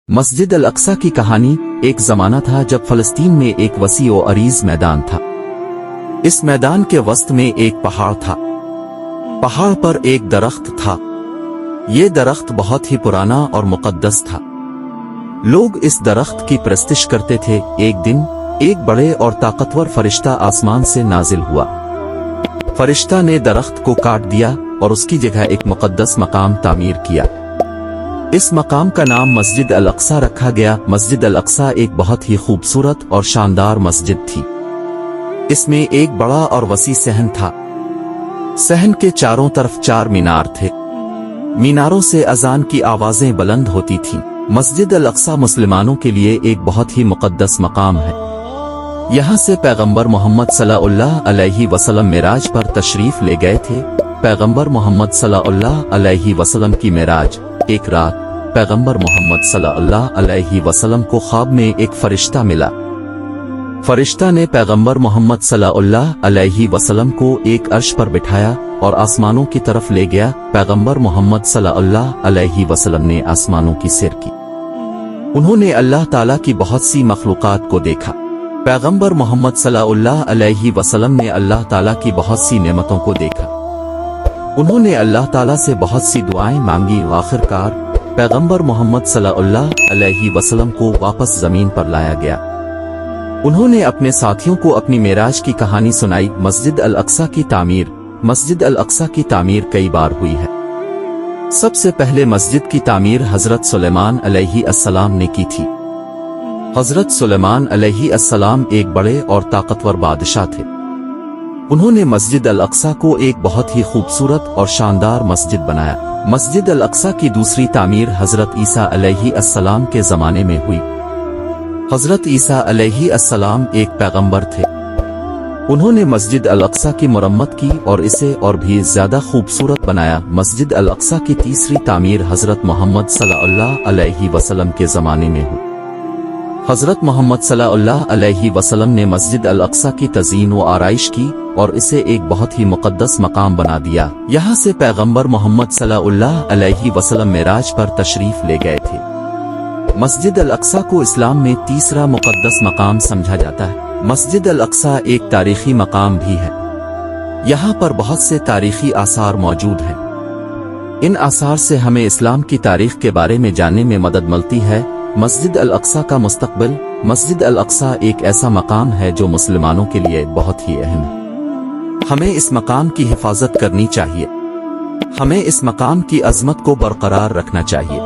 مسجد Al-Aqsa کی کہانی۔ ایک زمانہ تھا جب فلسطین میں ایک وسیع و عریض میدان تھا۔ اس میدان کے وسط میں ایک پہاڑ تھا۔ پہاڑ پر ایک درخت تھا۔ یہ درخت بہت ہی پرانا اور مقدس تھا۔ لوگ اس درخت کی پرستش کرتے تھے۔ ایک دن ایک بڑے اور طاقتور فرشتہ آسمان سے نازل ہوا۔ فرشتہ نے درخت کو کاٹ دیا اور اس کی جگہ ایک مقدس مقام تعمیر کیا۔ اس مقام کا نام مسجد الاقصی رکھا گیا۔ مسجد الاقصی ایک بہت ہی خوبصورت اور شاندار مسجد تھی۔ اس میں ایک بڑا اور وسیع صحن تھا۔ صحن کے چاروں طرف 4 مینار تھے۔ میناروں سے اذان کی آوازیں بلند ہوتی تھیں۔ مسجد الاقصی مسلمانوں کے لیے ایک بہت ہی مقدس مقام ہے۔ یہاں سے پیغمبر محمد صلی اللہ علیہ وسلم معراج پر تشریف لے گئے تھے۔ پیغمبر محمد صلی اللہ علیہ وسلم کی معراج۔ ایک رات پیغمبر محمد صلی اللہ علیہ وسلم کو خواب میں ایک فرشتہ ملا۔ فرشتہ نے پیغمبر محمد صلی اللہ علیہ وسلم کو ایک عرش پر بٹھایا اور آسمانوں کی طرف لے گیا۔ پیغمبر محمد صلی اللہ علیہ وسلم نے آسمانوں کی سیر کی۔ انہوں نے اللہ تعالیٰ کی بہت سی مخلوقات کو دیکھا۔ پیغمبر محمد صلی اللہ علیہ وسلم نے اللہ تعالیٰ کی بہت سی نعمتوں کو دیکھا۔ انہوں نے اللہ تعالیٰ سے بہت سی دعائیں مانگی۔ آخرکار پیغمبر محمد صلی اللہ علیہ وسلم کو واپس زمین پر لایا گیا۔ انہوں نے اپنے ساتھیوں کو اپنی معراج کی کہانی سنائی۔ مسجد الاقصی کی تعمیر۔ مسجد الاقصی کی تعمیر کئی بار ہوئی ہے۔ سب سے پہلے مسجد کی تعمیر حضرت سلیمان علیہ السلام نے کی تھی۔ حضرت سلیمان علیہ السلام ایک بڑے اور طاقتور بادشاہ تھے۔ انہوں نے مسجد الاقصی کو ایک بہت ہی خوبصورت اور شاندار مسجد بنایا۔ مسجد الاقصی کی دوسری تعمیر حضرت عیسیٰ علیہ السلام کے زمانے میں ہوئی۔ حضرت عیسیٰ علیہ السلام ایک پیغمبر تھے۔ انہوں نے مسجد الاقصی کی مرمت کی اور اسے اور بھی زیادہ خوبصورت بنایا۔ مسجد الاقصی کی تیسری تعمیر حضرت محمد صلی اللہ علیہ وسلم کے زمانے میں ہوئی۔ حضرت محمد صلی اللہ علیہ وسلم نے مسجد الاقصی کی تزئین و آرائش کی اور اسے ایک بہت ہی مقدس مقام بنا دیا۔ یہاں سے پیغمبر محمد صلی اللہ علیہ وسلم معراج پر تشریف لے گئے تھے۔ مسجد الاقصی کو اسلام میں تیسرا مقدس مقام سمجھا جاتا ہے۔ مسجد الاقصی ایک تاریخی مقام بھی ہے۔ یہاں پر بہت سے تاریخی آثار موجود ہیں۔ ان آثار سے ہمیں اسلام کی تاریخ کے بارے میں جاننے میں مدد ملتی ہے۔ مسجد الاقصی کا مستقبل۔ مسجد الاقصی ایک ایسا مقام ہے جو مسلمانوں کے لیے بہت ہی اہم ہے۔ ہمیں اس مقام کی حفاظت کرنی چاہیے۔ ہمیں اس مقام کی عظمت کو برقرار رکھنا چاہیے۔